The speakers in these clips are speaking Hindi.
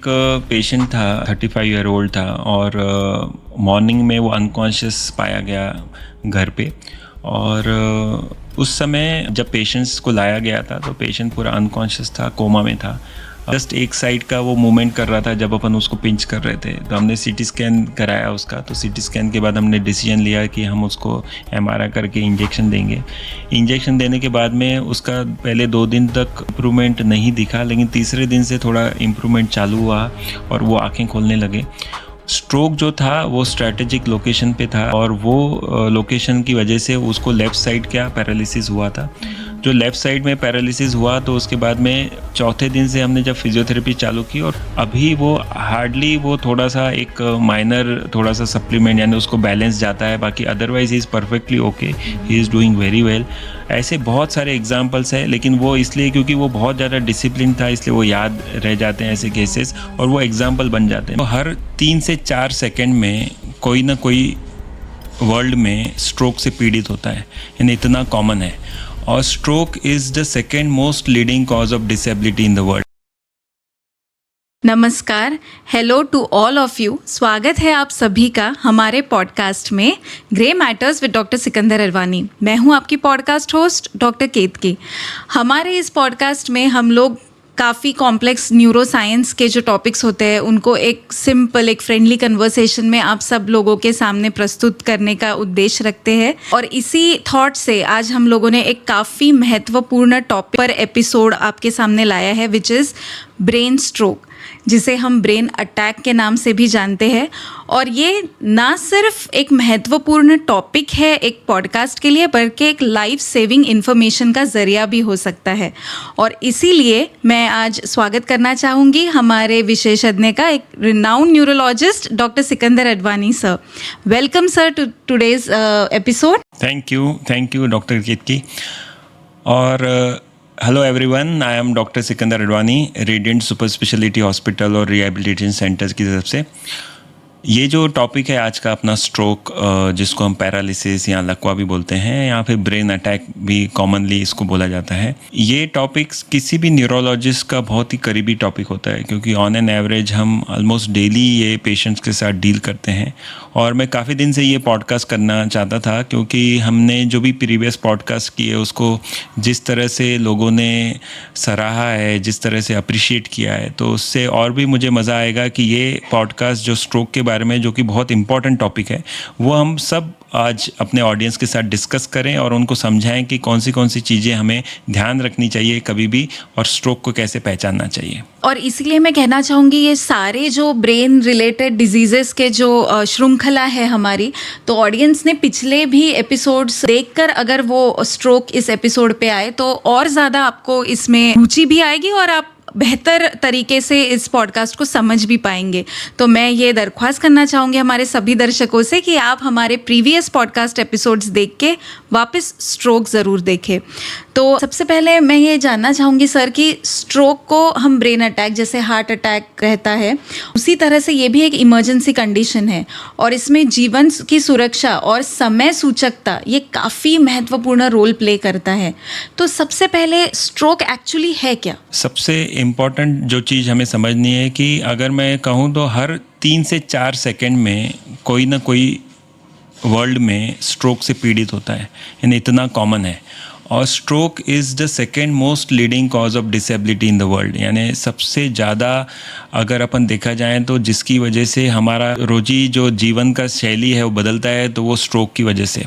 एक पेशेंट था 35 ईयर ओल्ड था और मॉर्निंग में वो अनकॉन्शियस पाया गया घर पे। और उस समय जब पेशेंट्स को लाया गया था तो पेशेंट पूरा अनकॉन्शियस था, कोमा में था। जस्ट एक साइड का वो मूवमेंट कर रहा था जब अपन उसको पिंच कर रहे थे। तो हमने सीटी स्कैन कराया उसका। तो सीटी स्कैन के बाद हमने डिसीजन लिया कि हम उसको एमआरआई करके इंजेक्शन देंगे। इंजेक्शन देने के बाद में उसका पहले 2 दिन तक इम्प्रूवमेंट नहीं दिखा, लेकिन तीसरे दिन से थोड़ा इम्प्रूवमेंट चालू हुआ और वो आंखें खोलने लगे। स्ट्रोक जो था वो स्ट्रैटेजिक लोकेशन पे था और वो लोकेशन की वजह से उसको लेफ़्ट साइड क्या पैरालिसिस हुआ था। जो लेफ़्ट साइड में पैरालिसिस हुआ तो उसके बाद में चौथे दिन से हमने जब फिजियोथेरेपी चालू की और अभी वो हार्डली वो थोड़ा सा एक माइनर थोड़ा सा सप्लीमेंट यानी उसको बैलेंस जाता है, बाकी otherwise he is perfectly okay, he is doing very well. ऐसे बहुत सारे एग्जाम्पल्स हैं, लेकिन वो इसलिए क्योंकि वो बहुत ज़्यादा डिसिप्लिन था इसलिए वो याद रह जाते हैं ऐसे केसेस और वो एग्जाम्पल बन जाते हैं। तो हर 3 से 4 सेकेंड में कोई ना कोई वर्ल्ड में स्ट्रोक से पीड़ित होता है, यानी इतना कॉमन है। और stroke is the second most leading cause of disability in the world. नमस्कार, hello to all of you. स्वागत है आप सभी का हमारे पॉडकास्ट में Grey Matters with doctor Sikandar Arwani. मैं हूं आपकी पॉडकास्ट होस्ट डॉक्टर केतकी। हमारे इस पॉडकास्ट में हम लोग काफ़ी कॉम्प्लेक्स न्यूरो साइंस के जो टॉपिक्स होते हैं उनको एक सिंपल एक फ्रेंडली कन्वर्सेशन में आप सब लोगों के सामने प्रस्तुत करने का उद्देश्य रखते हैं। और इसी थॉट से आज हम लोगों ने एक काफ़ी महत्वपूर्ण टॉपिक पर एपिसोड आपके सामने लाया है, विच इज़ ब्रेन स्ट्रोक, जिसे हम ब्रेन अटैक के नाम से भी जानते हैं। और ये ना सिर्फ एक महत्वपूर्ण टॉपिक है एक पॉडकास्ट के लिए, बल्कि एक लाइफ सेविंग इन्फॉर्मेशन का ज़रिया भी हो सकता है। और इसीलिए मैं आज स्वागत करना चाहूँगी हमारे विशेषज्ञ का, एक renowned neurologist doctor Sikandar Advani sir. Welcome sir to today's episode. Thank you doctor Ketki. और hello everyone, I am doctor Sikandar Advani, Radiant super speciality hospital और रिहेबिलिटेशन सेंटर की तरफ से। ये जो टॉपिक है आज का अपना स्ट्रोक, जिसको हम पैरालिसिस या लकवा भी बोलते हैं या फिर ब्रेन अटैक भी कॉमनली इसको बोला जाता है, ये टॉपिक किसी भी न्यूरोलॉजिस्ट का बहुत ही करीबी टॉपिक होता है क्योंकि ऑन एन एवरेज हम ऑलमोस्ट डेली ये पेशेंट्स के साथ डील करते हैं। और मैं काफ़ी दिन से ये पॉडकास्ट करना चाहता था क्योंकि हमने जो भी प्रीवियस पॉडकास्ट किए उसको जिस तरह से लोगों ने सराहा है, जिस तरह से अप्रिशिएट किया है, तो उससे और भी मुझे मज़ा आएगा कि ये पॉडकास्ट जो स्ट्रोक के बारे में, जो कि बहुत इंपॉर्टेंट टॉपिक है, वो हम सब आज अपने ऑडियंस के साथ डिस्कस करें और उनको समझाएं कि कौन सी चीज़ें हमें ध्यान रखनी चाहिए कभी भी और स्ट्रोक को कैसे पहचानना चाहिए। और इसीलिए मैं कहना चाहूँगी ये सारे जो ब्रेन रिलेटेड डिजीज़ेस के जो श्रृंखला है हमारी, तो ऑडियंस ने पिछले भी एपिसोड्स देखकर अगर वो स्ट्रोक इस एपिसोड पे आए तो और ज़्यादा आपको इसमें रुचि भी आएगी और आप बेहतर तरीके से इस पॉडकास्ट को समझ भी पाएंगे। तो मैं ये दरख्वास्त करना चाहूँगी हमारे सभी दर्शकों से कि आप हमारे प्रीवियस पॉडकास्ट एपिसोड्स देख के वापस स्ट्रोक ज़रूर देखें। तो सबसे पहले मैं ये जानना चाहूँगी सर कि स्ट्रोक को हम ब्रेन अटैक जैसे हार्ट अटैक रहता है, उसी तरह से ये भी एक इमरजेंसी कंडीशन है और इसमें जीवन की सुरक्षा और समय सूचकता ये काफ़ी महत्वपूर्ण रोल प्ले करता है। तो सबसे पहले स्ट्रोक एक्चुअली है क्या? सबसे इम्पॉर्टेंट जो चीज़ हमें समझनी है कि अगर मैं कहूँ तो हर 3 से 4 सेकेंड में कोई ना कोई वर्ल्ड में स्ट्रोक से पीड़ित होता है, यानी इतना कॉमन है। और stroke is the second most leading cause of disability in the world, यानी सबसे ज़्यादा अगर अपन देखा जाए तो जिसकी वजह से हमारा रोजी जो जीवन का शैली है वो बदलता है, तो वो स्ट्रोक की वजह से।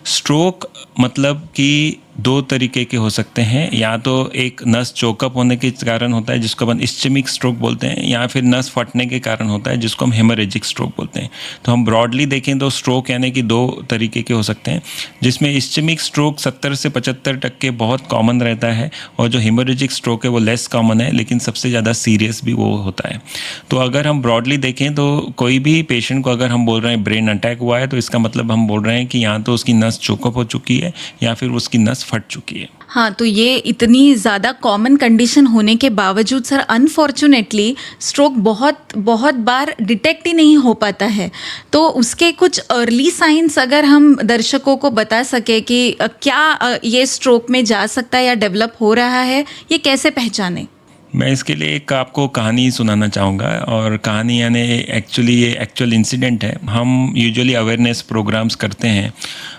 स्ट्रोक मतलब कि 2 तरीके के हो सकते हैं, या तो एक नस चोकअप होने के कारण होता है जिसको अपन इस्चेमिक स्ट्रोक बोलते हैं, या फिर नस फटने के कारण होता है जिसको हम हेमोरेजिक स्ट्रोक बोलते हैं। तो हम ब्रॉडली देखें तो स्ट्रोक यानी कि 2 तरीके के हो सकते हैं, जिसमें इस्चेमिक स्ट्रोक 70 से 75% बहुत कॉमन रहता है और जो हेमोरेजिक स्ट्रोक है वो लेस कॉमन है, लेकिन सबसे ज़्यादा सीरियस भी वो होता है। तो अगर हम ब्रॉडली देखें तो कोई भी पेशेंट को अगर हम बोल रहे हैं ब्रेन अटैक हुआ है, तो इसका मतलब हम बोल रहे हैं कि या तो उसकी नस चोकअप हो चुकी है या फिर उसकी नस फट चुकी है। हाँ, तो ये इतनी ज़्यादा कॉमन कंडीशन होने के बावजूद सर अनफॉर्चुनेटली स्ट्रोक बहुत बार डिटेक्ट ही नहीं हो पाता है। तो उसके कुछ अर्ली साइंस अगर हम दर्शकों को बता सके कि क्या ये स्ट्रोक में जा सकता है या डेवलप हो रहा है, ये कैसे पहचाने? मैं इसके लिए एक आपको कहानी सुनाना चाहूँगा, और कहानी यानी एक्चुअली ये एक्चुअल इंसिडेंट है। हम यूजुअली अवेयरनेस प्रोग्राम्स करते हैं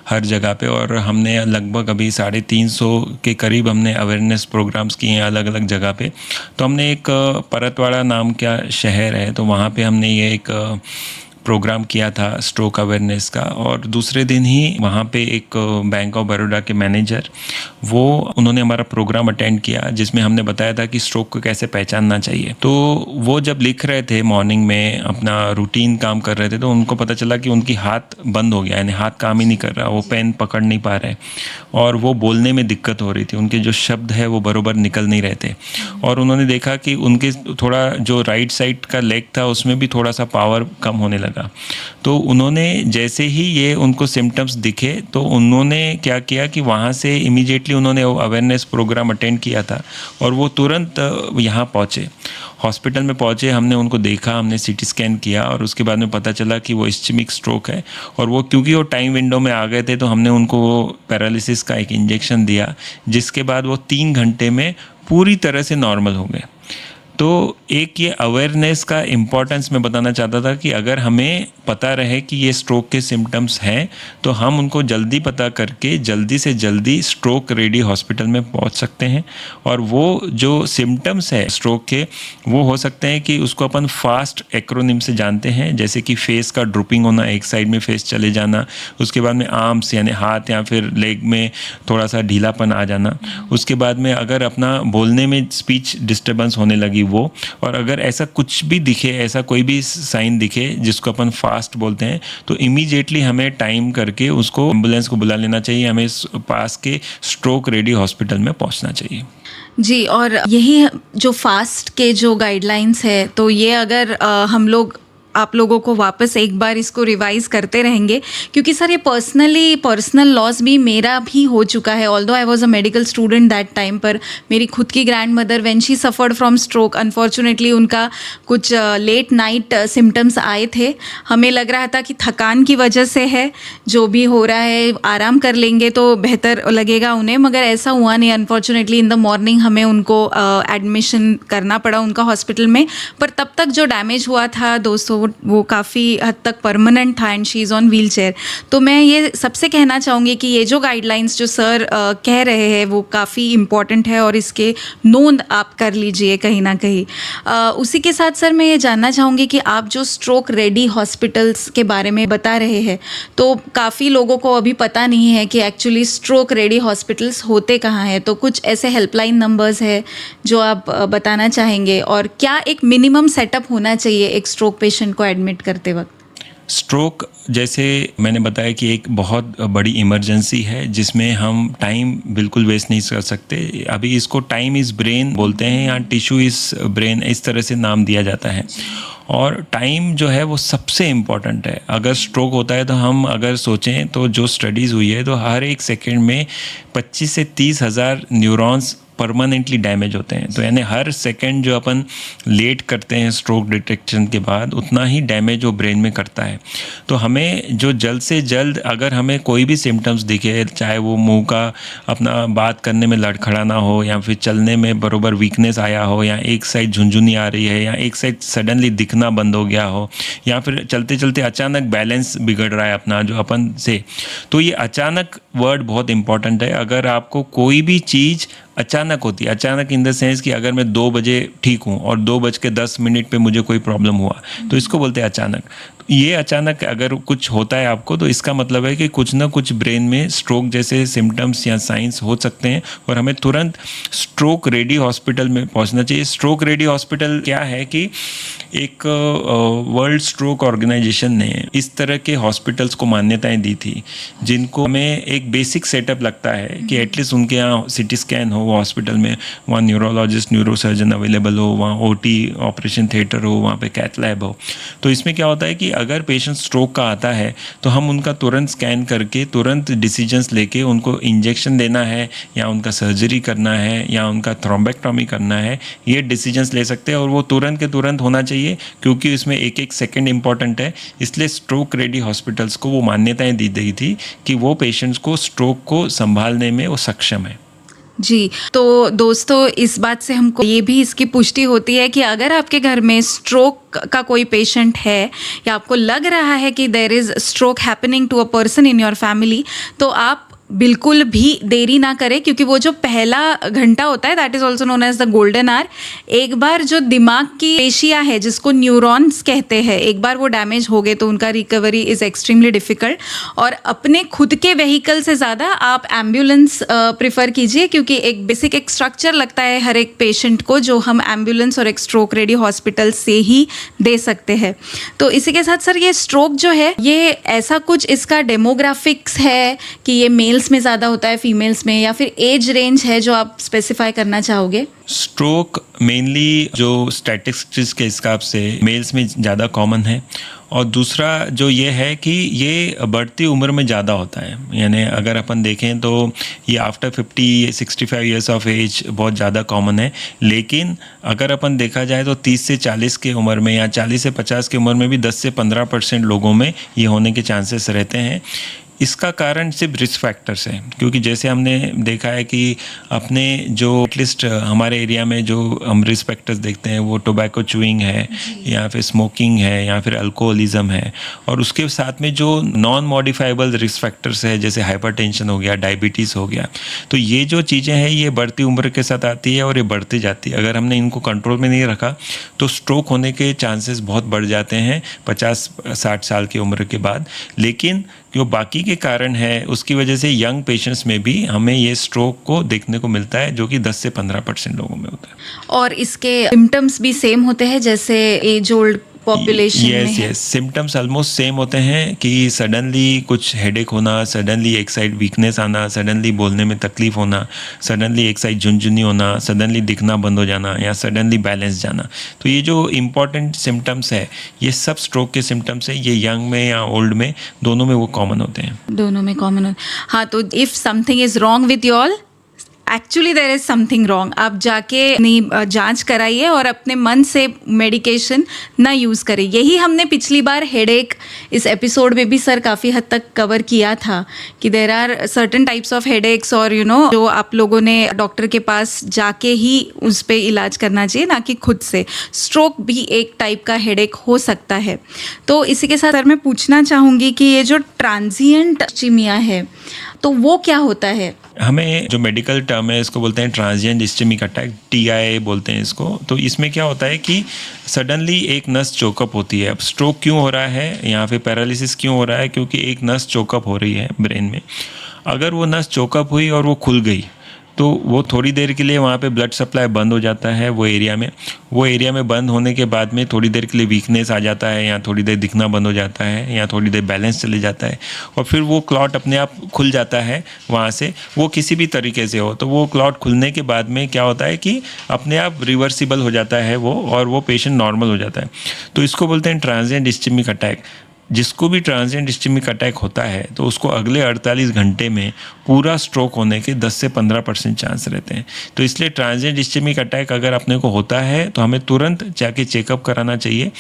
हर जगह पे, और हमने लगभग अभी 350 के करीब हमने अवेयरनेस प्रोग्राम्स किए हैं अलग अलग जगह पे। तो हमने एक परतवाड़ा नाम का शहर है, तो वहाँ पे हमने ये एक प्रोग्राम किया था स्ट्रोक अवेयरनेस का। और दूसरे दिन ही वहाँ पे एक बैंक ऑफ बड़ौदा के मैनेजर उन्होंने हमारा प्रोग्राम अटेंड किया, जिसमें हमने बताया था कि स्ट्रोक को कैसे पहचानना चाहिए। तो वो जब लिख रहे थे मॉर्निंग में, अपना रूटीन काम कर रहे थे, तो उनको पता चला कि उनकी हाथ बंद हो गया, यानी हाथ काम ही नहीं कर रहा, वो पेन पकड़ नहीं पा रहे और वो बोलने में दिक्कत हो रही थी, उनके जो शब्द है वो बरोबर निकल नहीं रहे थे। और उन्होंने देखा कि उनके थोड़ा जो राइट साइड का लेग था उसमें भी थोड़ा सा पावर कम होने लगा। तो उन्होंने जैसे ही ये उनको सिम्टम्स दिखे, तो उन्होंने क्या किया कि वहाँ से इमीडिएटली उन्होंने अवेयरनेस प्रोग्राम अटेंड किया था, और वो तुरंत यहाँ पहुँचे, हॉस्पिटल में पहुँचे। हमने उनको देखा, हमने सीटी स्कैन किया, और उसके बाद में पता चला कि वो इस्चेमिक स्ट्रोक है। और वो क्योंकि वो टाइम विंडो में आ गए थे, तो हमने उनको वो पैरालिसिस का एक इंजेक्शन दिया, जिसके बाद वो 3 घंटे में पूरी तरह से नॉर्मल हो गए। तो एक ये अवेयरनेस का इम्पोर्टेंस मैं बताना चाहता था कि अगर हमें पता रहे कि ये स्ट्रोक के सिम्टम्स हैं, तो हम उनको जल्दी पता करके जल्दी से जल्दी स्ट्रोक रेडी हॉस्पिटल में पहुंच सकते हैं। और वो जो सिम्टम्स है स्ट्रोक के, वो हो सकते हैं कि उसको अपन फास्ट एक्रोनिम से जानते हैं, जैसे कि फेस का ड्रूपिंग होना, एक साइड में फेस चले जाना, उसके बाद में आर्म्स यानी हाथ या फिर लेग में थोड़ा सा ढीलापन आ जाना, उसके बाद में अगर अपना बोलने में स्पीच डिस्टर्बेंस होने लगी वो, और अगर ऐसा कुछ भी दिखे, ऐसा कोई भी साइन दिखे जिसको अपन फास्ट बोलते हैं, तो इमीडिएटली हमें टाइम करके उसको एम्बुलेंस को बुला लेना चाहिए, हमें पास के स्ट्रोक रेडी हॉस्पिटल में पहुंचना चाहिए। जी, और यही जो फास्ट के जो गाइडलाइंस है, तो ये अगर हम लोग आप लोगों को वापस एक बार इसको रिवाइज करते रहेंगे, क्योंकि सर ये पर्सनल लॉस भी मेरा भी हो चुका है। Although I was a medical student that time, पर मेरी खुद की grand mother when she suffered from stroke, unfortunately उनका कुछ लेट नाइट सिम्टम्स आए थे। हमें लग रहा था कि थकान की वजह से है, जो भी हो रहा है आराम कर लेंगे तो बेहतर लगेगा उन्हें, मगर ऐसा हुआ नहीं। अनफॉर्चुनेटली इन द मॉर्निंग हमें उनको एडमिशन करना पड़ा उनका हॉस्पिटल में। पर तब तक जो डैमेज हुआ था दोस्तों, वो काफ़ी हद तक परमानेंट था, and she is on wheel chair. तो मैं ये सबसे कहना चाहूँगी कि ये जो गाइडलाइंस जो सर कह रहे हैं वो काफ़ी इम्पॉर्टेंट है, और इसके नोंद आप कर लीजिए कहीं ना कहीं। उसी के साथ सर मैं ये जानना चाहूँगी कि आप जो स्ट्रोक रेडी हॉस्पिटल्स के बारे में बता रहे हैं, तो काफ़ी लोगों को अभी पता नहीं है कि एक्चुअली स्ट्रोक रेडी हॉस्पिटल्स होते कहाँ हैं। तो कुछ ऐसे हेल्पलाइन नंबर्स है जो आप बताना चाहेंगे, और क्या एक मिनिमम सेटअप होना चाहिए एक स्ट्रोक पेशेंट को एडमिट करते वक्त? स्ट्रोक जैसे मैंने बताया कि एक बहुत बड़ी इमरजेंसी है, जिसमें हम टाइम बिल्कुल वेस्ट नहीं कर सकते। अभी इसको टाइम इज़ ब्रेन बोलते हैं, या टिश्यू इज़ ब्रेन, इस तरह से नाम दिया जाता है। और टाइम जो है वो सबसे इम्पॉर्टेंट है। अगर स्ट्रोक होता है तो हम अगर सोचें तो जो स्टडीज़ हुई है, तो हर एक सेकेंड में 25 से 30 हज़ार न्यूरॉन्स परमानेंटली डैमेज होते हैं। तो यानी हर सेकंड जो अपन लेट करते हैं स्ट्रोक डिटेक्शन के बाद, उतना ही डैमेज वो ब्रेन में करता है। तो हमें जो जल्द से जल्द, अगर हमें कोई भी सिम्टम्स दिखे, चाहे वो मुंह का अपना बात करने में लड़खड़ाना हो, या फिर चलने में बरोबर वीकनेस आया हो, या एक साइड झुंझुनी आ रही है, या एक साइड सडनली दिखना बंद हो गया हो, या फिर चलते चलते अचानक बैलेंस बिगड़ रहा है अपना जो अपन से, तो ये अचानक वर्ड बहुत इंपॉर्टेंट है। अगर आपको कोई भी चीज़ अचानक होती है, अचानक इन द सेंस कि अगर मैं 2 बजे ठीक हूँ और 2:10 पे मुझे कोई प्रॉब्लम हुआ, तो इसको बोलते हैं अचानक। ये अचानक अगर कुछ होता है आपको, तो इसका मतलब है कि कुछ ना कुछ ब्रेन में स्ट्रोक जैसे सिम्टम्स या साइंस हो सकते हैं, और हमें तुरंत स्ट्रोक रेडी हॉस्पिटल में पहुंचना चाहिए। स्ट्रोक रेडी हॉस्पिटल क्या है कि एक वर्ल्ड स्ट्रोक ऑर्गेनाइजेशन ने इस तरह के हॉस्पिटल्स को मान्यताएं दी थी, जिनको हमें एक बेसिक सेटअप लगता है कि एटलीस्ट उनके यहाँ सिटी स्कैन हो हॉस्पिटल में, वहाँ न्यूरोलॉजिस्ट न्यूरोसर्जन अवेलेबल हो, वहाँ ओटी ऑपरेशन थिएटर हो, वहाँ पे कैथ लैब हो। तो इसमें क्या होता है कि अगर पेशेंट स्ट्रोक का आता है, तो हम उनका तुरंत स्कैन करके तुरंत डिसीजंस लेके उनको इंजेक्शन देना है, या उनका सर्जरी करना है, या उनका थ्रोम्बेक्टोमी करना है, ये डिसीजंस ले सकते हैं। और वो तुरंत के तुरंत होना चाहिए, क्योंकि इसमें एक एक सेकंड इंपॉर्टेंट है। इसलिए स्ट्रोक रेडी हॉस्पिटल्स को वो मान्यताएं दी गई थी कि वो पेशेंट्स को स्ट्रोक को संभालने में वो सक्षम है। जी, तो दोस्तों इस बात से हमको ये भी इसकी पुष्टि होती है कि अगर आपके घर में स्ट्रोक का कोई पेशेंट है या आपको लग रहा है कि there is stroke happening to a person in your family, तो आप बिल्कुल भी देरी ना करें, क्योंकि वो जो पहला घंटा होता है that is also known as the golden hour. एक बार जो दिमाग की पेशियाँ है जिसको न्यूरॉन्स कहते हैं, एक बार वो डैमेज हो गए तो उनका रिकवरी इज़ एक्सट्रीमली डिफ़िकल्ट। और अपने खुद के व्हीकल से ज़्यादा आप एम्बुलेंस प्रिफर कीजिए, क्योंकि एक बेसिक एक स्ट्रक्चर लगता है हर एक पेशेंट को जो हम एम्बुलेंस और एक स्ट्रोक रेडी हॉस्पिटल से ही दे सकते हैं। तो इसी के साथ सर ये स्ट्रोक जो है ये ऐसा कुछ इसका डेमोग्राफिक्स है कि ये मेल्स में ज़्यादा होता है फीमेल्स में, या फिर एज रेंज है जो आप स्पेसिफाई करना चाहोगे? स्ट्रोक मेनली जो स्टैटिस्टिक्स के हिसाब से मेल्स में ज़्यादा कॉमन है, और दूसरा जो ये है कि ये बढ़ती उम्र में ज़्यादा होता है। यानी अगर अपन देखें तो ये आफ्टर 50-65 ईयर्स ऑफ एज बहुत ज़्यादा कॉमन है, लेकिन अगर अपन देखा जाए तो 30 से 40 की उम्र में या 40 से 50 की उम्र में भी 10 से 15% लोगों में ये होने के चांसेस रहते हैं। इसका कारण सिर्फ रिस्क फैक्टर्स है, क्योंकि जैसे हमने देखा है कि अपने जो एटलीस्ट हमारे एरिया में जो हम रिस्क फैक्टर्स देखते हैं वो टोबैको च्यूइंग है या फिर स्मोकिंग है या फिर अल्कोहलिज्म है, और उसके साथ में जो नॉन मॉडिफाइबल रिस्क फैक्टर्स है जैसे हाइपरटेंशन हो गया, डायबिटीज़ हो गया। तो ये जो चीज़ें हैं ये बढ़ती उम्र के साथ आती है और ये बढ़ती जाती है। अगर हमने इनको कंट्रोल में नहीं रखा तो स्ट्रोक होने के चांसेस बहुत बढ़ जाते हैं 50-60 साल की उम्र के बाद। लेकिन जो बाकी के कारण है उसकी वजह से यंग पेशेंट्स में भी हमें ये स्ट्रोक को देखने को मिलता है, जो कि 10 से 15% लोगों में होता है। और इसके सिम्टम्स भी सेम होते हैं जैसे एज ओल्ड पॉपुलेशन में है? यस, सिम्टम्स ऑलमोस्ट सेम होते हैं कि सडनली कुछ हेडेक होना, सडनली एक साइड वीकनेस आना, सडनली बोलने में तकलीफ होना, सडनली एक साइड झुनझुनी होना, सडनली दिखना बंद हो जाना या सडनली बैलेंस जाना। तो ये जो इम्पॉर्टेंट सिम्टम्स है ये सब स्ट्रोक के सिम्टम्स है। ये यंग में या ओल्ड में दोनों में वो कॉमन होते हैं। दोनों में कॉमन हो। हाँ, तो if something is wrong with you all, actually there is something wrong. आप जाके अपनी जांच कराइए और अपने मन से मेडिकेशन ना यूज़ करें। यही हमने पिछली बार हेडेक इस एपिसोड में भी सर काफ़ी हद तक कवर किया था कि there are certain types of headaches, और जो आप लोगों ने डॉक्टर के पास जाके ही उस पर इलाज करना चाहिए, ना कि खुद से। स्ट्रोक भी एक टाइप का हेडेक हो सकता है। तो इसी के साथ सर मैं पूछना चाहूँगी कि ये जो ट्रांजिएंट इस्चीमिया है तो वो क्या होता है? हमें जो मेडिकल टर्म है इसको बोलते हैं ट्रांजिएंट इस्चेमिक अटैक, TIA बोलते हैं इसको। तो इसमें क्या होता है कि सडनली एक नस चोकअप होती है। अब स्ट्रोक क्यों हो रहा है या फिर पैरालिसिस क्यों हो रहा है? क्योंकि एक नस चोकअप हो रही है ब्रेन में। अगर वो नस चोकअप हुई और वो खुल गई तो वो थोड़ी देर के लिए वहाँ पे ब्लड सप्लाई बंद हो जाता है वो एरिया में बंद होने के बाद में थोड़ी देर के लिए वीकनेस आ जाता है या थोड़ी देर दिखना बंद हो जाता है या थोड़ी देर बैलेंस चले जाता है, और फिर वो क्लॉट अपने आप खुल जाता है वहाँ से, वो किसी भी तरीके से हो। तो वो क्लॉट खुलने के बाद में क्या होता है कि अपने आप रिवर्सिबल हो जाता है वो, और वो पेशेंट नॉर्मल हो जाता है। तो इसको बोलते हैं ट्रांजिएंट इस्चेमिक अटैक। जिसको भी ट्रांजिएंट इस्चेमिक अटैक होता है तो उसको अगले 48 घंटे में पूरा स्ट्रोक होने के 10 से 15% चांस रहते हैं। तो इसलिए ट्रांजिएंट इस्चेमिक अटैक अगर अपने को होता है तो हमें तुरंत जाके चेकअप कराना चाहिए।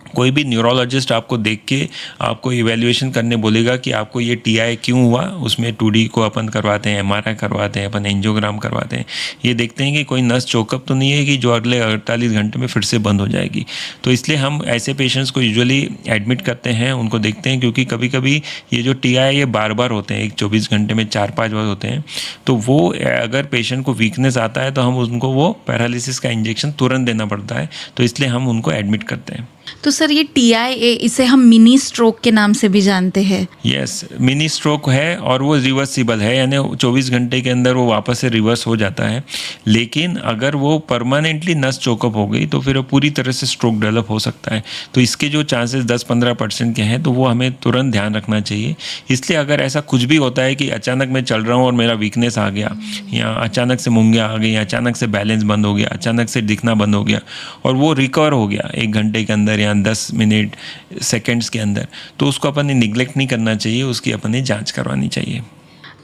कोई भी न्यूरोलॉजिस्ट आपको देख के आपको इवैल्यूएशन करने बोलेगा कि आपको ये TIA क्यों हुआ। उसमें 2D को अपन करवाते हैं, MRI करवाते हैं, अपन एंजियोग्राम करवाते हैं। ये देखते हैं कि कोई नस चोकअप तो नहीं है कि जो अगले 48 घंटे में फिर से बंद हो जाएगी। तो इसलिए हम ऐसे पेशेंट्स को यूजुअली एडमिट करते हैं, उनको देखते हैं, क्योंकि कभी कभी ये जो TIA ये बार बार होते हैं, एक 24 घंटे में 4-5 बार होते हैं। तो वो अगर पेशेंट को वीकनेस आता है तो हम उनको वो पैरालिसिस का इंजेक्शन तुरंत देना पड़ता है। तो इसलिए हम उनको एडमिट करते हैं। तो सर ये TIA इसे हम मिनी स्ट्रोक के नाम से भी जानते हैं। यस, मिनी स्ट्रोक है और वो रिवर्सिबल है, यानी 24 घंटे के अंदर वो वापस से रिवर्स हो जाता है। लेकिन अगर वो परमानेंटली नस चोकअप हो गई तो फिर वो पूरी तरह से स्ट्रोक डेवलप हो सकता है। तो इसके जो चांसेस 10-15% के हैं तो वो हमें तुरंत ध्यान रखना चाहिए। इसलिए अगर ऐसा कुछ भी होता है कि अचानक मैं चल रहा हूँ और मेरा वीकनेस आ गया, या अचानक से मूंगिया आ गई, अचानक से बैलेंस बंद हो गया, अचानक से दिखना बंद हो गया, और वो रिकवर हो गया 1 घंटे के अंदर या 10 मिनट सेकेंड्स के अंदर, तो उसको अपन ने निगलेक्ट नहीं करना चाहिए, उसकी अपन ने जांच करवानी चाहिए।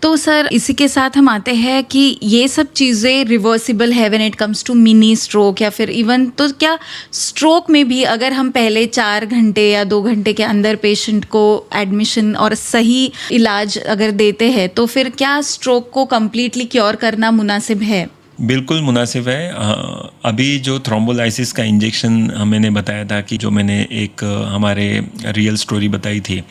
तो सर इसी के साथ हम आते हैं कि ये सब चीज़ें रिवर्सिबल है when it comes to mini stroke या फिर इवन तो क्या स्ट्रोक में भी अगर हम पहले 4 घंटे या 2 घंटे के अंदर पेशेंट को एडमिशन और सही इलाज अगर देते हैं तो फिर क्या स्ट्रोक को कम्प्लीटली क्योर करना मुनासिब है? बिल्कुल मुनासिब है। अभी जो थ्रोम्बोलाइसिस का इंजेक्शन मैंने बताया था कि जो मैंने एक हमारे रियल स्टोरी बताई थी,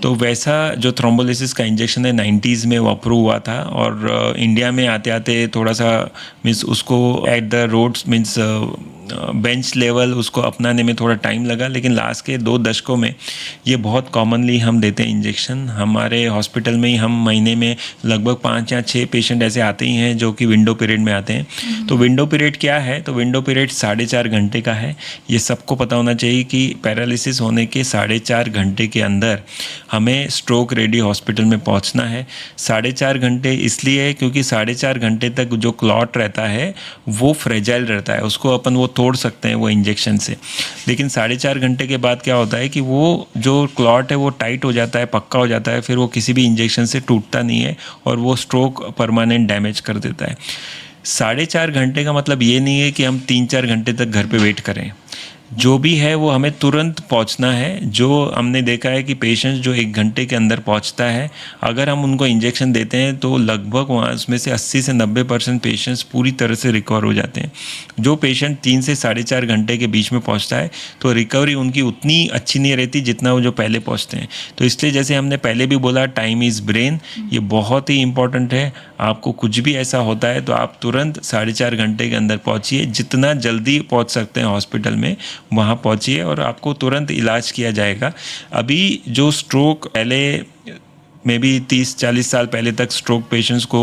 तो वैसा जो थ्रोम्बोलाइसिस का इंजेक्शन है 90s में वो अप्रूव हुआ था और इंडिया में आते आते थोड़ा सा मीन्स उसको at the roads means bench level उसको अपनाने में थोड़ा टाइम लगा, लेकिन लास्ट के 2 दशकों में ये बहुत कॉमनली हम देते हैं इंजेक्शन। हमारे हॉस्पिटल में ही हम महीने में लगभग 5 या 6 पेशेंट ऐसे आते ही हैं जो कि विंडो पीरियड में आते हैं। तो विंडो पीरियड क्या है? तो विंडो पीरियड 4.5 घंटे का है। ये सबको पता होना चाहिए कि पैरालिसिस होने के 4.5 घंटे के अंदर हमें स्ट्रोक रेडी हॉस्पिटल में पहुंचना है। 4.5 घंटे इसलिए है क्योंकि 4.5 घंटे तक जो क्लॉट रहता है वो फ्रेजाइल रहता है, उसको अपन वो तोड़ सकते हैं वो इंजेक्शन से। लेकिन 4.5 घंटे के बाद क्या होता है कि वो जो क्लॉट है वो टाइट हो जाता है, पक्का हो जाता है, फिर वो किसी भी इंजेक्शन से टूटता नहीं है और वो स्ट्रोक परमानेंट डैमेज कर देता है। 4.5 घंटे का मतलब ये नहीं है कि हम 3-4 घंटे तक घर पे वेट करें। जो भी है वो हमें तुरंत पहुंचना है। जो हमने देखा है कि पेशेंट जो 1 घंटे के अंदर पहुंचता है, अगर हम उनको इंजेक्शन देते हैं तो लगभग वहाँ उसमें से 80 से 90% पेशेंट्स पूरी तरह से रिकवर हो जाते हैं। जो पेशेंट 3 से 4.5 घंटे के बीच में पहुंचता है तो रिकवरी उनकी उतनी अच्छी नहीं रहती जितना वो जो पहले पहुंचते हैं। तो इसलिए जैसे हमने पहले भी बोला, टाइम इज़ ब्रेन, ये बहुत ही इंपॉर्टेंट है। आपको कुछ भी ऐसा होता है तो आप तुरंत 4.5 घंटे के अंदर पहुंचिए। जितना जल्दी पहुंच सकते हैं हॉस्पिटल में वहाँ पहुंचिए और आपको तुरंत इलाज किया जाएगा। अभी जो स्ट्रोक पहले मे बी 30-40 साल पहले तक स्ट्रोक पेशेंट्स को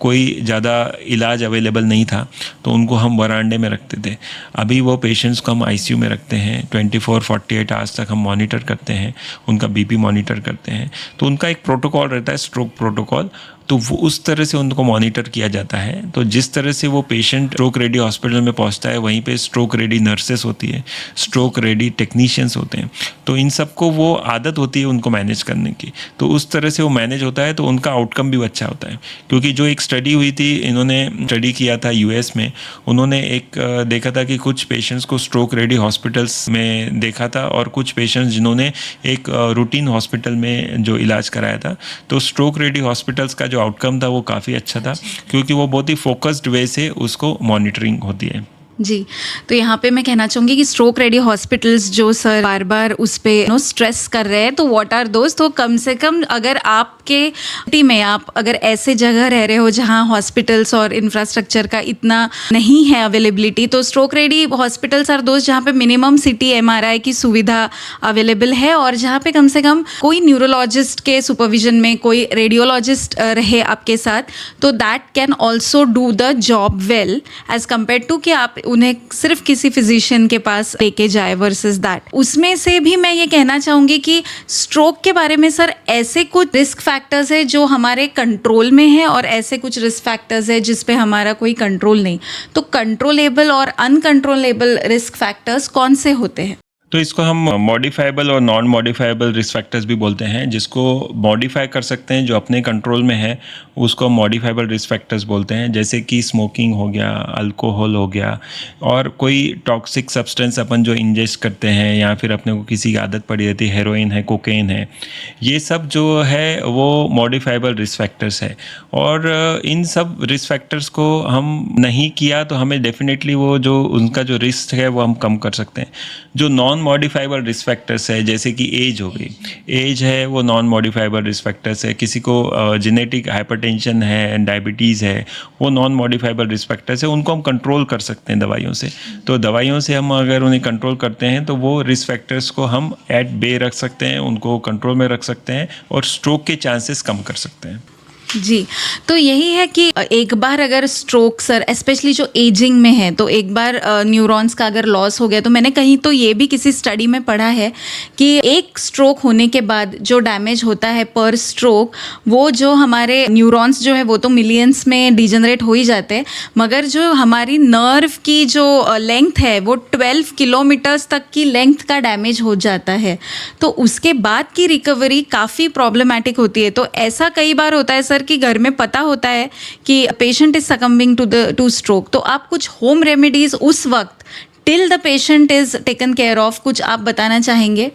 कोई ज़्यादा इलाज अवेलेबल नहीं था तो उनको हम वरांडे में रखते थे। अभी वो पेशेंट्स को हम आईसीयू में रखते हैं। 24-48 आवर्स तक हम मॉनिटर करते हैं, उनका बीपी मॉनिटर करते हैं। तो उनका एक प्रोटोकॉल रहता है, स्ट्रोक प्रोटोकॉल, तो वो उस तरह से उनको मॉनिटर किया जाता है। तो जिस तरह से वो पेशेंट स्ट्रोक रेडी हॉस्पिटल में पहुंचता है वहीं पे स्ट्रोक रेडी नर्सेस होती है, स्ट्रोक रेडी टेक्नीशियंस होते हैं। तो इन सबको वो आदत होती है उनको मैनेज करने की, तो उस तरह से वो मैनेज होता है तो उनका आउटकम भी अच्छा होता है। क्योंकि जो एक स्टडी हुई थी, इन्होंने स्टडी किया था यूएस में, उन्होंने एक देखा था कि कुछ पेशेंट्स को स्ट्रोक रेडी हॉस्पिटल्स में देखा था और कुछ पेशेंट्स जिन्होंने एक रूटीन हॉस्पिटल में जो इलाज कराया था। तो स्ट्रोक रेडी हॉस्पिटल्स का जो आउटकम था वो काफ़ी अच्छा था क्योंकि वो बहुत ही फोकस्ड वे से उसको मॉनिटरिंग होती है। जी, तो यहाँ पे मैं कहना चाहूँगी कि स्ट्रोक रेडी हॉस्पिटल्स जो सर बार बार उस पर स्ट्रेस कर रहे हैं, तो व्हाट आर दोस्त, तो कम से कम अगर आपके सिटी में आप अगर ऐसे जगह रह रहे हो जहाँ हॉस्पिटल्स और इंफ्रास्ट्रक्चर का इतना नहीं है अवेलेबिलिटी, तो स्ट्रोक रेडी हॉस्पिटल्स आर दोस्त जहाँ पे मिनिमम सिटी एमआरआई की सुविधा अवेलेबल है और जहाँ पे कम से कम कोई न्यूरोलॉजिस्ट के सुपरविजन में कोई रेडियोलॉजिस्ट रहे आपके साथ, तो that can also do the job well as compare to कि आप उन्हें सिर्फ किसी फिजिशियन के पास लेके जाए वर्सेस दैट। उसमें से भी मैं ये कहना चाहूँगी कि स्ट्रोक के बारे में सर ऐसे कुछ रिस्क फैक्टर्स है जो हमारे कंट्रोल में है और ऐसे कुछ रिस्क फैक्टर्स है जिस पे हमारा कोई कंट्रोल नहीं, तो कंट्रोलेबल और अनकंट्रोलेबल रिस्क फैक्टर्स कौन से होते हैं? तो इसको हम मॉडिफाइबल और नॉन मॉडिफाइबल रिस्क फैक्टर्स भी बोलते हैं। जिसको मॉडिफाई कर सकते हैं, जो अपने कंट्रोल में है, उसको मॉडिफाइबल रिस्क फैक्टर्स बोलते हैं। जैसे कि स्मोकिंग हो गया, अल्कोहल हो गया, और कोई टॉक्सिक सब्सटेंस अपन जो इंजेस्ट करते हैं या फिर अपने को किसी की आदत पड़ी रहती है, हेरोइन है, कोकेन है, ये सब जो है वो मॉडिफाइबल रिस्क फैक्टर्स है। और इन सब रिस्क फैक्टर्स को हम नहीं किया तो हमें डेफिनेटली वो जो उनका जो रिस्क है वो हम कम कर सकते हैं। जो नॉन मॉडिफाइबल रिस्क फैक्टर्स है, जैसे कि एज हो गई, एज है वो नॉन मॉडिफाइबल रिस्क फैक्टर्स है। किसी को जेनेटिक हाइपरटेंशन है, डायबिटीज़ है, वो नॉन मॉडिफाइबल रिस्क फैक्टर्स है। उनको हम कंट्रोल कर सकते हैं दवाइयों से। तो दवाइयों से हम अगर उन्हें कंट्रोल करते हैं तो वो रिस्क फैक्टर्स को हम एट बे रख सकते हैं, उनको कंट्रोल में रख सकते हैं और स्ट्रोक के चांसेस कम कर सकते हैं। जी, तो यही है कि एक बार अगर स्ट्रोक सर स्पेशली जो एजिंग में है, तो एक बार न्यूरॉन्स का अगर लॉस हो गया, तो मैंने कहीं तो ये भी किसी स्टडी में पढ़ा है कि एक स्ट्रोक होने के बाद जो डैमेज होता है पर स्ट्रोक, वो जो हमारे न्यूरॉन्स जो है वो तो मिलियंस में डिजनरेट हो ही जाते हैं, मगर जो हमारी नर्व की जो लेंथ है वो 12 किलोमीटर्स तक की लेंथ का डैमेज हो जाता है। तो उसके बाद की रिकवरी काफ़ी प्रॉब्लमेटिक होती है। तो ऐसा कई बार होता है सर अगर कि घर में पता होता है कि patient is succumbing two stroke, तो आप कुछ होम रेमेडीज उस वक्त till the patient is taken care of, कुछ आप बताना चाहेंगे?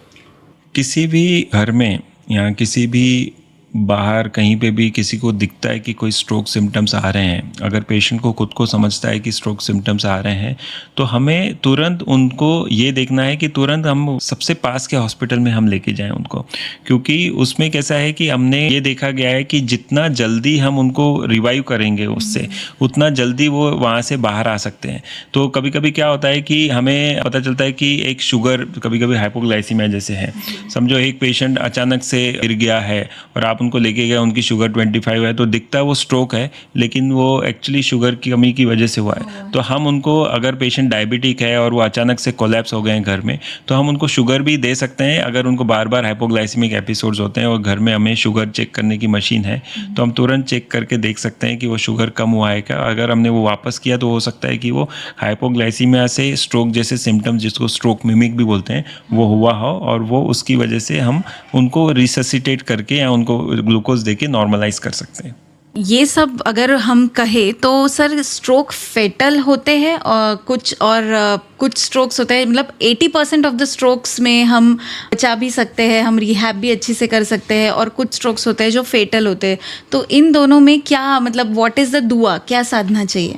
किसी भी घर में या किसी भी बाहर कहीं पे भी किसी को दिखता है कि कोई स्ट्रोक सिम्टम्स आ रहे हैं, अगर पेशेंट को खुद को समझता है कि स्ट्रोक सिम्टम्स आ रहे हैं, तो हमें तुरंत उनको ये देखना है कि तुरंत हम सबसे पास के हॉस्पिटल में हम लेके जाएं उनको, क्योंकि उसमें कैसा है कि हमने ये देखा गया है कि जितना जल्दी हम उनको रिवाइव करेंगे उससे, उतना जल्दी वो वहाँ से बाहर आ सकते हैं। तो कभी कभी क्या होता है कि हमें पता चलता है कि एक शुगर, कभी कभी हाइपोग्लाइसीमिया जैसे है, समझो एक पेशेंट अचानक से गिर गया है और आप उनको लेके गए, उनकी शुगर 25 है, तो दिखता है वो स्ट्रोक है, लेकिन वो एक्चुअली शुगर की कमी की वजह से हुआ है। तो हम उनको, अगर पेशेंट डायबिटिक है और वो अचानक से कोलैप्स हो गए हैं घर में, तो हम उनको शुगर भी दे सकते हैं। अगर उनको बार बार हाइपोग्लाइसेमिक एपिसोड्स होते हैं और घर में हमें शुगर चेक करने की मशीन है, तो हम तुरंत चेक करके देख सकते हैं कि वो शुगर कम हुआ है क्या। अगर हमने वो वापस किया तो हो सकता है कि वो हाइपोग्लाइसीमिया से स्ट्रोक जैसे सिम्टम्स, जिसको स्ट्रोक मिमिक भी बोलते हैं, वो हुआ हो, और वो उसकी वजह से हम उनको रिससिटेट करके या उनको ग्लूकोज देके नॉर्मलाइज कर सकते हैं। ये सब अगर हम कहें तो सर स्ट्रोक फेटल होते हैं और कुछ स्ट्रोक्स होते हैं, मतलब 80% ऑफ द स्ट्रोक्स में हम बचा भी सकते हैं, हम रिहैब भी अच्छी से कर सकते हैं, और कुछ स्ट्रोक्स होते हैं जो फेटल होते हैं। तो इन दोनों में क्या, मतलब व्हाट इज़ द दुआ, क्या साधना चाहिए?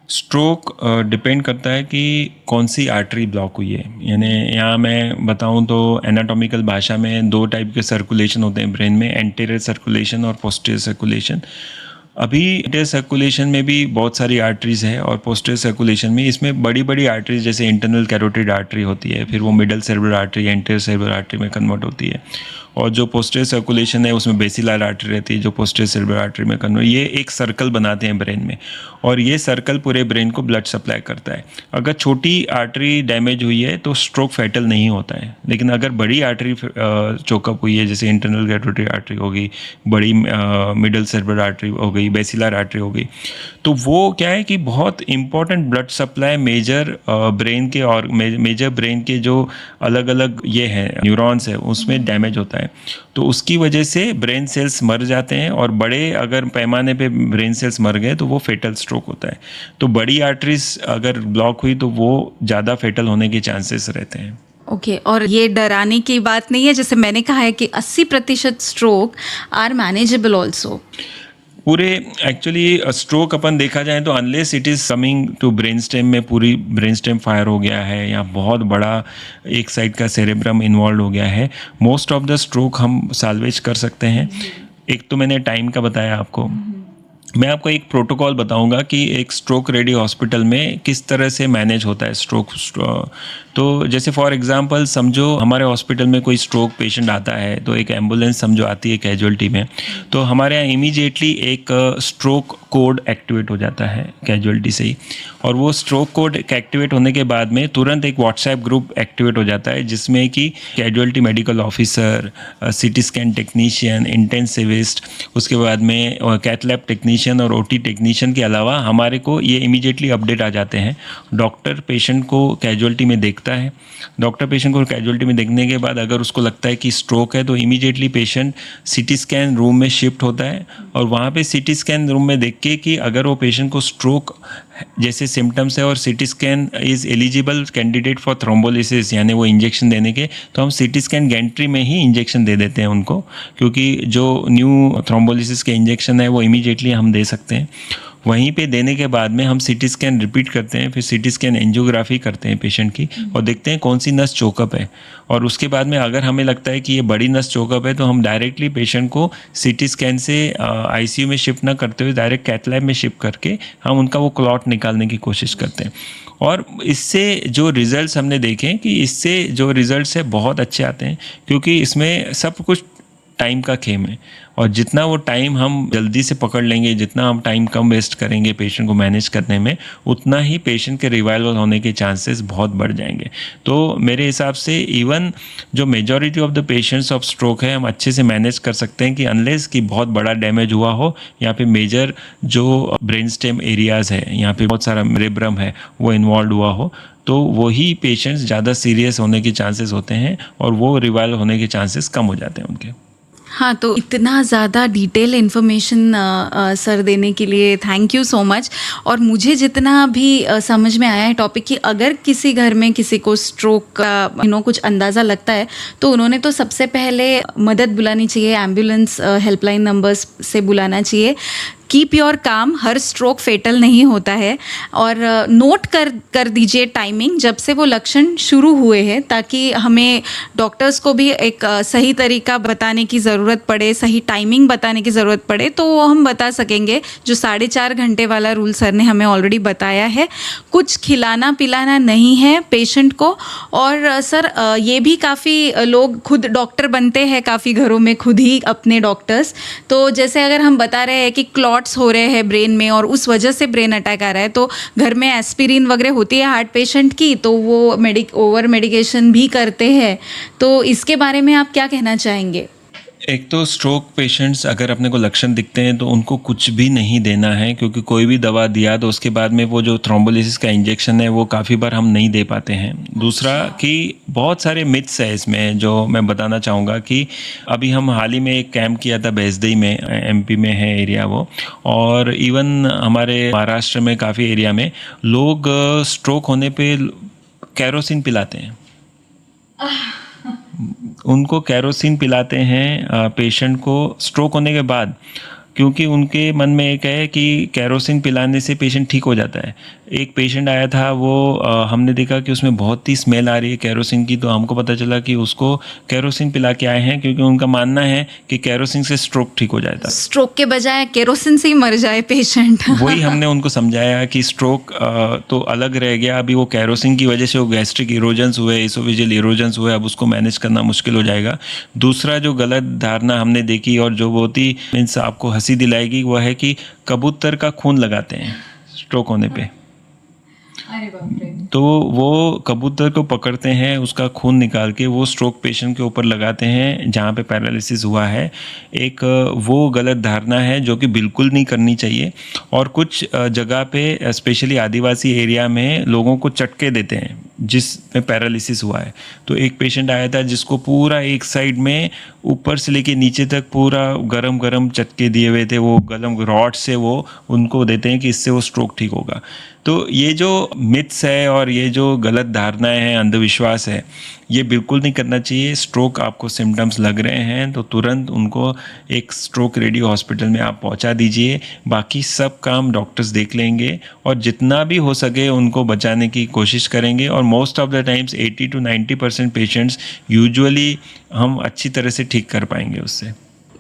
स्ट्रोक डिपेंड करता है कि कौन सी आर्टरी ब्लॉक हुई है। यानी यहाँ मैं बताऊँ तो एनाटॉमिकल भाषा में दो टाइप के सर्कुलेशन होते हैं ब्रेन में, एंटीरियर सर्कुलेशन और पोस्टीरियर सर्कुलेशन। अभी एंटीरियर सर्कुलेशन में भी बहुत सारी आर्टरीज है, और पोस्टीरियर सर्कुलेशन में इसमें बड़ी बड़ी आर्टरीज जैसे इंटरनल कैरोटिड आर्टरी होती है, फिर वो middle cerebral artery anterior cerebral artery में कन्वर्ट होती है, और जो पोस्टीरियर सर्कुलेशन है उसमें बेसिलर आर्टरी रहती है जो पोस्टीरियर सेरेब्रल आर्टरी में कन्वर्ट। ये एक सर्कल बनाते हैं ब्रेन में, और ये सर्कल पूरे ब्रेन को ब्लड सप्लाई करता है। अगर छोटी आर्टरी डैमेज हुई है तो स्ट्रोक फैटल नहीं होता है, लेकिन अगर बड़ी आर्टरी चोकअप हुई है, जैसे इंटरनल कैरोटिड आर्टरी हो गई, बड़ी मिडल सेरेब्रल आर्टरी हो गई, बेसिलर आर्टरी हो गई, तो वो क्या है कि बहुत important blood supply major brain के और मेजर ब्रेन के जो अलग अलग ये हैं न्यूरॉन्स है उसमें डैमेज होता है। तो उसकी वजह से ब्रेन सेल्स मर जाते हैं, और बड़े अगर पैमाने पे ब्रेन सेल्स मर गए तो वो फेटल स्ट्रोक होता है। तो बड़ी आर्टरीज अगर ब्लॉक हुई तो वो ज़्यादा फेटल होने के चांसेस रहते हैं। ओके, और ये डराने की बात नहीं है, जैसे मैंने कहा है कि 80% स्ट्रोक आर मैनेजेबल ऑल्सो। पूरे एक्चुअली स्ट्रोक अपन देखा जाए तो unless it is coming to brain stem में पूरी ब्रेन स्टेम फायर हो गया है या बहुत बड़ा एक साइड का सेरेब्रम इन्वॉल्व हो गया है, मोस्ट ऑफ द स्ट्रोक हम साल्वेज कर सकते हैं। एक तो मैंने टाइम का बताया आपको, मैं आपको एक प्रोटोकॉल बताऊंगा कि एक स्ट्रोक रेडी हॉस्पिटल में किस तरह से मैनेज होता है स्ट्रोक। तो जैसे फॉर एग्जांपल समझो हमारे हॉस्पिटल में कोई स्ट्रोक पेशेंट आता है, तो एक एम्बुलेंस समझो आती है कैजुअल्टी में, तो हमारे यहाँ इमीडिएटली एक स्ट्रोक कोड एक्टिवेट हो जाता है कैजुअल्टी से ही, और वो स्ट्रोक कोड एक्टिवेट होने के बाद में तुरंत एक व्हाट्सएप ग्रुप एक्टिवेट हो जाता है जिसमें कि casualty medical officer, CT scan technician, intensivist, उसके बाद में कैथ लैब टेक्नीशियन और ओटी टेक्नीशियन के अलावा हमारे को ये इमीडिएटली अपडेट आ जाते हैं। डॉक्टर पेशेंट को कैजुअल्टी में देखता है, डॉक्टर पेशेंट को कैजुअल्टी में देखने के बाद अगर उसको लगता है कि स्ट्रोक है तो immediately patient CT scan room में शिफ्ट होता है, और वहाँ पे सीटी स्कैन रूम में देख के कि अगर वो पेशेंट को स्ट्रोक जैसे सिम्टम्स है और CT scan is eligible candidate for thrombolysis यानी वो इंजेक्शन देने के, तो हम सीटी स्कैन गैंट्री में ही इंजेक्शन दे देते हैं उनको, क्योंकि जो न्यू थ्रोम्बोलिसिस के इंजेक्शन है वो इमीडिएटली हम दे सकते हैं। वहीं पे देने के बाद में हम सीटी स्कैन रिपीट करते हैं, फिर सीटी स्कैन एंजियोग्राफी करते हैं पेशेंट की और देखते हैं कौन सी नस चोकअप है, और उसके बाद में अगर हमें लगता है कि ये बड़ी नस चोकअप है तो हम डायरेक्टली पेशेंट को सीटी स्कैन से आईसीयू में शिफ्ट ना करते हुए डायरेक्ट कैथ लैब में शिफ्ट करके हम उनका वो क्लॉट निकालने की कोशिश करते हैं। और इससे जो रिजल्ट्स हमने देखे कि इससे जो रिजल्ट्स है बहुत अच्छे आते हैं, क्योंकि इसमें सब कुछ टाइम का खेम है, और जितना वो टाइम हम जल्दी से पकड़ लेंगे, जितना हम टाइम कम वेस्ट करेंगे पेशेंट को मैनेज करने में, उतना ही पेशेंट के रिवाइवल होने के चांसेस बहुत बढ़ जाएंगे। तो मेरे हिसाब से इवन जो majority of the patients of stroke है हम अच्छे से मैनेज कर सकते हैं कि अनलेस कि बहुत बड़ा डैमेज हुआ हो, या फिर मेजर जो ब्रेन स्टेम एरियाज़ है, यहाँ पे बहुत सारा सेरेब्रम है वो इन्वॉल्व हुआ हो, तो वही पेशेंट्स ज़्यादा सीरियस होने के चांसेस होते हैं और वो रिवाइवल होने के चांसेस कम हो जाते हैं उनके। हाँ, तो इतना ज़्यादा डिटेल इन्फॉर्मेशन सर देने के लिए थैंक यू सो मच। और मुझे जितना भी समझ में आया है टॉपिक कि अगर किसी घर में किसी को स्ट्रोक का कुछ अंदाज़ा लगता है तो उन्होंने तो सबसे पहले मदद बुलानी चाहिए, एम्बुलेंस हेल्पलाइन नंबर्स से बुलाना चाहिए। कीप योर काम, हर स्ट्रोक फेटल नहीं होता है। और नोट कर दीजिए टाइमिंग जब से वो लक्षण शुरू हुए हैं, ताकि हमें डॉक्टर्स को भी एक सही तरीका बताने की ज़रूरत पड़े, सही टाइमिंग बताने की ज़रूरत पड़े तो वो हम बता सकेंगे। जो 4.5 घंटे वाला रूल सर ने हमें ऑलरेडी बताया है। कुछ खिलाना पिलाना नहीं है पेशेंट को। और सर ये भी काफ़ी लोग खुद डॉक्टर बनते हैं काफ़ी घरों में, खुद ही अपने डॉक्टर्स। तो जैसे अगर हम बता रहे हैं कि क्लॉट्स हो रहे हैं ब्रेन में और उस वजह से ब्रेन अटैक आ रहा है, तो घर में एस्पिरिन वगैरह होती है हार्ट पेशेंट की, तो वो ओवर मेडिकेशन भी करते हैं। तो इसके बारे में आप क्या कहना चाहेंगे? एक तो स्ट्रोक पेशेंट्स अगर अपने को लक्षण दिखते हैं तो उनको कुछ भी नहीं देना है, क्योंकि कोई भी दवा दिया तो उसके बाद में वो जो थ्रोम्बोलिसिस का इंजेक्शन है वो काफ़ी बार हम नहीं दे पाते हैं। दूसरा कि बहुत सारे मिथ्स है इसमें जो मैं बताना चाहूँगा कि अभी हम हाल ही में एक कैंप किया था बेजदई में, एमपी में है एरिया वो, और इवन हमारे महाराष्ट्र में काफ़ी एरिया में लोग स्ट्रोक होने पर कैरोसिन पिलाते हैं। उनको कैरोसिन पिलाते हैं पेशेंट को स्ट्रोक होने के बाद, क्योंकि उनके मन में एक है कि कैरोसिन पिलाने से पेशेंट ठीक हो जाता है। एक पेशेंट आया था, वो हमने देखा कि उसमें बहुत ही स्मेल आ रही है कैरोसिन की, तो हमको पता चला कि उसको कैरोसिन पिला के आए हैं, क्योंकि उनका मानना है कि कैरोसिन से स्ट्रोक ठीक हो जाता है। स्ट्रोक के बजाय कैरोसिन से ही मर जाए पेशेंट। वही हमने उनको समझाया कि स्ट्रोक तो अलग रह गया, अभी वो कैरोसिन की वजह से वो गैस्ट्रिक इरोजन्स हुए, इसोफेजियल इरोजन्स हुए, अब उसको मैनेज करना मुश्किल हो जाएगा। दूसरा जो गलत धारणा हमने देखी और जो बहुत ही मीन्स आपको हंसी दिलाएगी, वो है कि कबूतर का खून लगाते हैं स्ट्रोक होने पे। तो वो कबूतर को पकड़ते हैं, उसका खून निकाल के वो स्ट्रोक पेशेंट के ऊपर लगाते हैं जहाँ पे पैरालिसिस हुआ है। एक वो गलत धारणा है जो कि बिल्कुल नहीं करनी चाहिए। और कुछ जगह पे स्पेशली आदिवासी एरिया में लोगों को चटके देते हैं जिसमें पैरालिसिस हुआ है। तो एक पेशेंट आया था जिसको पूरा एक साइड में ऊपर से लेके नीचे तक पूरा गरम गरम चटके दिए हुए थे, वो गरम रॉड से वो उनको देते हैं कि इससे वो स्ट्रोक ठीक होगा। तो ये जो मिथ्स है और ये जो गलत धारणाएं हैं, अंधविश्वास है, ये बिल्कुल नहीं करना चाहिए। स्ट्रोक आपको सिम्टम्स लग रहे हैं तो तुरंत उनको एक स्ट्रोक रेडी हॉस्पिटल में आप पहुंचा दीजिए। बाकी सब काम डॉक्टर्स देख लेंगे और जितना भी हो सके उनको बचाने की कोशिश करेंगे। और most of the times 80 to 90% patients usually हम अच्छी तरह से ठीक कर पाएंगे उससे।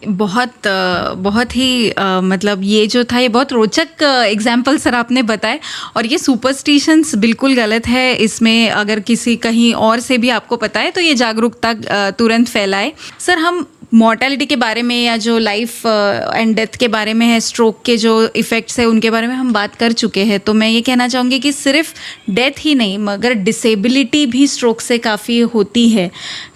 बहुत ही मतलब ये जो था ये बहुत रोचक एग्जाम्पल सर आपने बताए। और ये सुपरस्टिशंस बिल्कुल गलत है। इसमें अगर किसी कहीं और से भी आपको पता है तो ये जागरूकता तुरंत फैलाए। सर हम मॉर्टेलिटी के बारे में या जो लाइफ एंड डेथ के बारे में है, स्ट्रोक के जो इफ़ेक्ट्स है उनके बारे में हम बात कर चुके हैं। तो मैं ये कहना चाहूँगी कि सिर्फ डेथ ही नहीं मगर डिसेबिलिटी भी स्ट्रोक से काफ़ी होती है।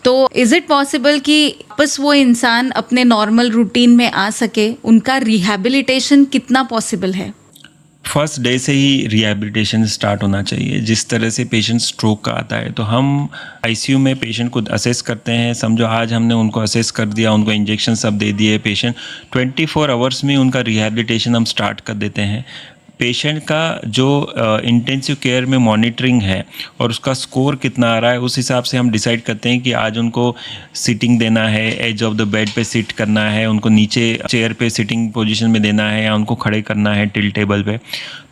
तो इज़ इट पॉसिबल कि वापस वो इंसान अपने नॉर्मल रूटीन में आ सके? उनका रिहैबिलिटेशन कितना पॉसिबल है? फर्स्ट डे से ही रिहैबिलिटेशन स्टार्ट होना चाहिए। जिस तरह से पेशेंट स्ट्रोक का आता है तो हम आईसीयू में पेशेंट को असेस करते हैं। समझो आज हमने उनको असेस कर दिया, उनको इंजेक्शन सब दे दिए, पेशेंट 24 आवर्स में उनका रिहैबिलिटेशन हम स्टार्ट कर देते हैं। पेशेंट का जो इंटेंसिव केयर में मॉनिटरिंग है और उसका स्कोर कितना आ रहा है, उस हिसाब से हम डिसाइड करते हैं कि आज उनको सिटिंग देना है, एज ऑफ द बेड पे सिट करना है, उनको नीचे चेयर पे सिटिंग पोजीशन में देना है या उनको खड़े करना है टिल टेबल पे।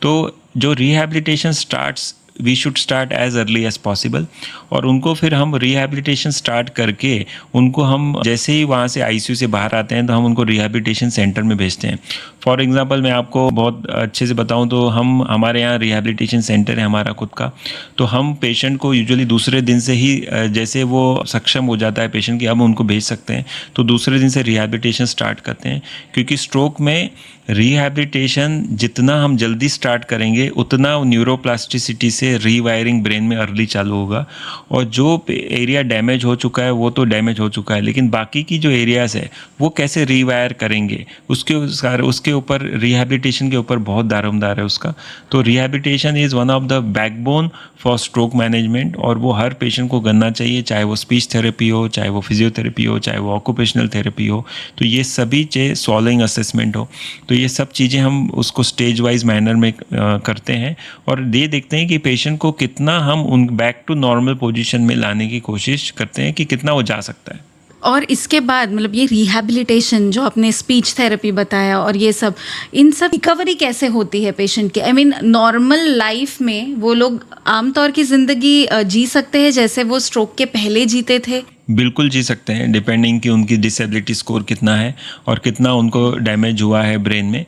तो जो rehabilitation starts we should start as early as possible. और उनको फिर हम रिहैबिलिटेशन स्टार्ट करके उनको हम जैसे ही वहाँ से आईसीयू से बाहर आते हैं तो हम उनको रिहैबिलिटेशन सेंटर में भेजते हैं। फॉर एग्जांपल मैं आपको बहुत अच्छे से बताऊं तो हमारे यहाँ रिहैबिलिटेशन सेंटर है हमारा खुद का। तो हम पेशेंट को यूजुअली दूसरे दिन से ही जैसे वो सक्षम हो जाता है पेशेंट कि अब उनको भेज सकते हैं तो दूसरे दिन से रिहैबिलिटेशन स्टार्ट करते हैं। क्योंकि स्ट्रोक में रिहैबिलिटेशन जितना हम जल्दी स्टार्ट करेंगे उतना न्यूरोप्लास्टिसिटी से रीवायरिंग ब्रेन में अर्ली चालू होगा। और जो एरिया डैमेज हो चुका है वो तो डैमेज हो चुका है, लेकिन बाकी की जो एरियाज़ है वो कैसे रीवायर करेंगे उसके ऊपर, रिहैबिलिटेशन के ऊपर बहुत दारोमदार है उसका। तो rehabilitation is one of the backbone for stroke management, और वो हर पेशेंट को करना चाहिए, चाहे वो स्पीच थेरेपी हो, चाहे वो फिजियोथेरेपी हो, चाहे वो ऑक्यूपेशनल थेरेपी हो। तो ये सभी चीज़, स्वॉलोइंग असेसमेंट हो, तो ये सब चीज़ें हम उसको स्टेज वाइज मैनर में करते हैं, और ये देखते हैं कि पेशेंट को कितना हम उन बैक टू नॉर्मल पोजीशन में लाने की कोशिश करते हैं, कि कितना वो जा सकता है। और इसके बाद मतलब ये रिहैबिलिटेशन जो आपने स्पीच थेरेपी बताया और ये सब, इन सब रिकवरी कैसे होती है पेशेंट की? आई मीन नॉर्मल लाइफ में वो लोग आमतौर की ज़िंदगी जी सकते हैं जैसे वो स्ट्रोक के पहले जीते थे? बिल्कुल जी सकते हैं, डिपेंडिंग कि उनकी डिसेबिलिटी स्कोर कितना है और कितना उनको डैमेज हुआ है ब्रेन में।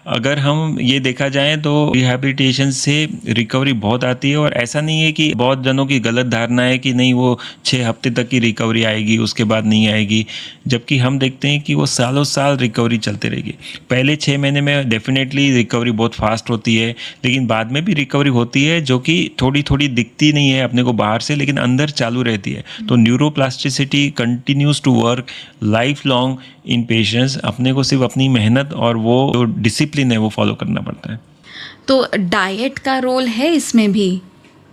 अगर हम ये देखा जाए तो रिहैबिलिटेशन से रिकवरी बहुत आती है, और ऐसा नहीं है कि बहुत जनों की गलत धारणा है कि नहीं वो 6 हफ्ते तक की रिकवरी आएगी, उसके बाद नहीं आएगी, जबकि हम देखते हैं कि वो सालों साल रिकवरी चलते रहेगी। पहले 6 महीने में डेफिनेटली रिकवरी बहुत फास्ट होती है, लेकिन बाद में भी रिकवरी होती है, जो कि थोड़ी थोड़ी दिखती नहीं है अपने को बाहर से, लेकिन अंदर चालू रहती है। तो neuroplasticity continues to work life long in patients. अपने को सिर्फ अपनी मेहनत और वो जो डिसिप्लिन है वो फॉलो करना पड़ता है। तो डाइट का रोल है इसमें भी?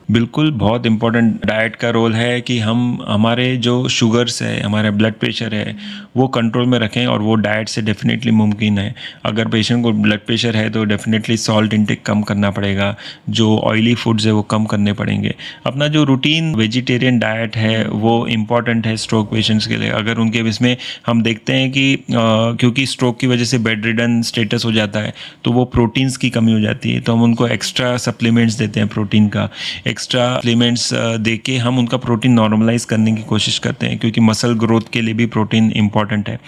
बिल्कुल, बहुत इम्पोर्टेंट डाइट का रोल है कि हम हमारे जो शुगर्स है, हमारा ब्लड प्रेशर है, वो कंट्रोल में रखें, और वो डाइट से डेफिनेटली मुमकिन है। अगर पेशेंट को ब्लड प्रेशर है तो डेफिनेटली सॉल्ट इंटेक कम करना पड़ेगा, जो ऑयली फूड्स है वो कम करने पड़ेंगे। अपना जो रूटीन वेजिटेरियन डाइट है वो इम्पॉर्टेंट है स्ट्रोक पेशेंट्स के लिए। अगर उनके इसमें हम देखते हैं कि क्योंकि स्ट्रोक की वजह से बेड रिडन स्टेटस हो जाता है, तो वो प्रोटीन्स की कमी हो जाती है, तो हम उनको एक्स्ट्रा सप्लीमेंट्स देते हैं प्रोटीन का। एक्स्ट्रा सप्लीमेंट्स दे के हम उनका प्रोटीन नॉर्मलाइज करने की कोशिश करते हैं, क्योंकि मसल ग्रोथ के लिए भी प्रोटीन इंपॉर्टेंट है।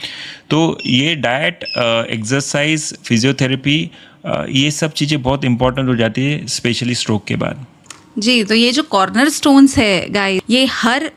तो ये डाइट, एक्सरसाइज, फिजियोथेरेपी, ये सब चीज़ें बहुत इंपॉर्टेंट हो जाती है, स्पेशली स्ट्रोक के बाद। जी, तो ये जो कॉर्नर स्टोन्स है गाइस, ये हर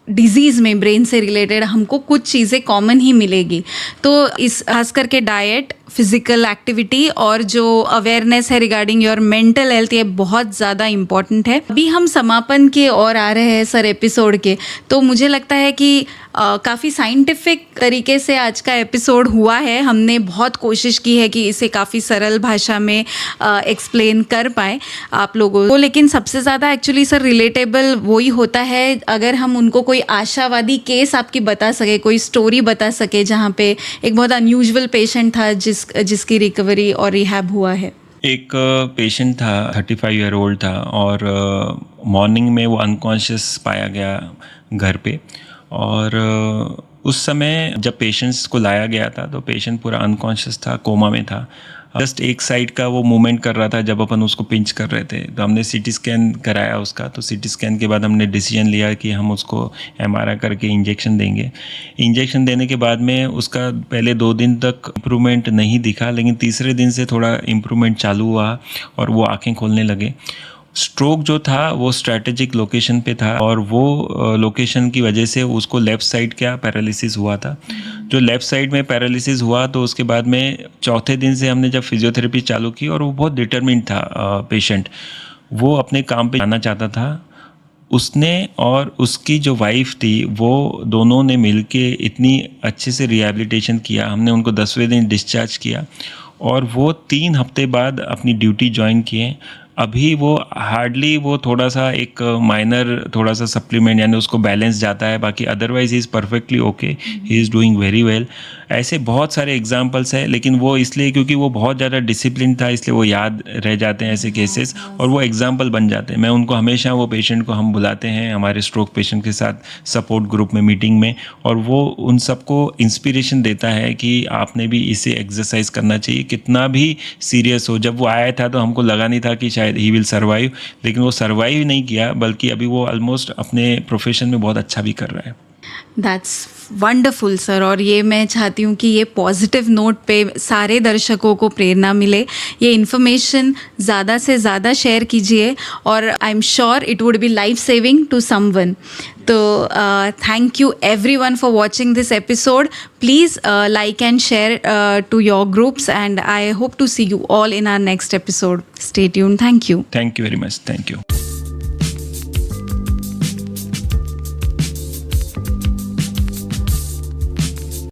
डिजीज़ में ब्रेन से रिलेटेड हमको कुछ चीज़ें कॉमन ही मिलेगी। तो इस खास करके डाइट, फिजिकल एक्टिविटी और जो अवेयरनेस है रिगार्डिंग योर मेंटल हेल्थ, ये बहुत ज़्यादा इम्पॉर्टेंट है। अभी हम समापन के और आ रहे हैं सर एपिसोड के, तो मुझे लगता है कि काफ़ी साइंटिफिक तरीके से आज का एपिसोड हुआ है। हमने बहुत कोशिश की है कि इसे काफ़ी सरल भाषा में एक्सप्लेन कर पाए आप लोगों को, लेकिन सबसे ज़्यादा एक्चुअली सर रिलेटेबल वही होता है अगर हम उनको कोई आशावादी केस आपकी बता सके, कोई स्टोरी बता सके जहाँ पे एक बहुत अनयूजुअल पेशेंट था जिसकी रिकवरी और रिहैब हुआ है। एक पेशेंट था, 35 ईयर ओल्ड था, और मॉर्निंग में वो अनकॉन्शियस पाया गया घर पे। और उस समय जब पेशेंट्स को लाया गया था तो पेशेंट पूरा अनकॉन्शियस था, कोमा में था। जस्ट एक साइड का वो मूवमेंट कर रहा था जब अपन उसको पिंच कर रहे थे। तो हमने सीटी स्कैन कराया उसका, तो सीटी स्कैन के बाद हमने डिसीजन लिया कि हम उसको एमआरआई करके इंजेक्शन देंगे। इंजेक्शन देने के बाद में उसका पहले 2 दिन तक इम्प्रूवमेंट नहीं दिखा, लेकिन तीसरे दिन से थोड़ा इम्प्रूवमेंट चालू हुआ और वो आँखें खोलने लगे। स्ट्रोक जो था वो स्ट्रैटेजिक लोकेशन पे था, और वो लोकेशन की वजह से उसको लेफ़्ट साइड का पैरालिसिस हुआ था। जो लेफ़्ट साइड में पैरालिसिस हुआ, तो उसके बाद में चौथे दिन से हमने जब फिजियोथेरेपी चालू की, और वो बहुत डिटरमिन्ड था पेशेंट, वो अपने काम पे जाना चाहता था। उसने और उसकी जो वाइफ थी, वो दोनों ने मिलके इतनी अच्छे से रिहैबिलिटेशन किया। हमने उनको 10वें दिन डिस्चार्ज किया, और वो 3 हफ्ते बाद अपनी ड्यूटी ज्वाइन किए। अभी वो हार्डली, वो थोड़ा सा एक माइनर थोड़ा सा सप्लीमेंट यानी उसको बैलेंस जाता है, बाकी otherwise he is perfectly okay, he is doing very well. ऐसे बहुत सारे एग्जांपल्स हैं, लेकिन वो इसलिए क्योंकि वो बहुत ज़्यादा डिसिप्लिन था, इसलिए वो याद रह जाते हैं ऐसे केसेस, और वो एग्जांपल बन जाते हैं। मैं उनको हमेशा, वो पेशेंट को हम बुलाते हैं हमारे स्ट्रोक पेशेंट के साथ सपोर्ट ग्रुप में, मीटिंग में, और वो उन सबको इंस्पिरेशन देता है कि आपने भी इसे एक्सरसाइज करना चाहिए, कितना भी सीरियस हो। जब वो आया था तो हमको लगा नहीं था कि शायद ही विल सर्वाइव, लेकिन वो सर्वाइव नहीं किया, बल्कि अभी वो ऑलमोस्ट अपने प्रोफेशन में बहुत अच्छा भी कर रहा है। दैट्स वंडरफुल सर, और ये मैं चाहती हूँ कि ये पॉजिटिव नोट पे सारे दर्शकों को प्रेरणा मिले। ये इन्फॉर्मेशन ज़्यादा से ज़्यादा शेयर कीजिए, और I am sure it would be life saving to someone. तो thank you everyone for watching this episode. Please like and share to your groups, and I hope to see you all in our next episode. Stay tuned. Thank you. Thank you very much. Thank you.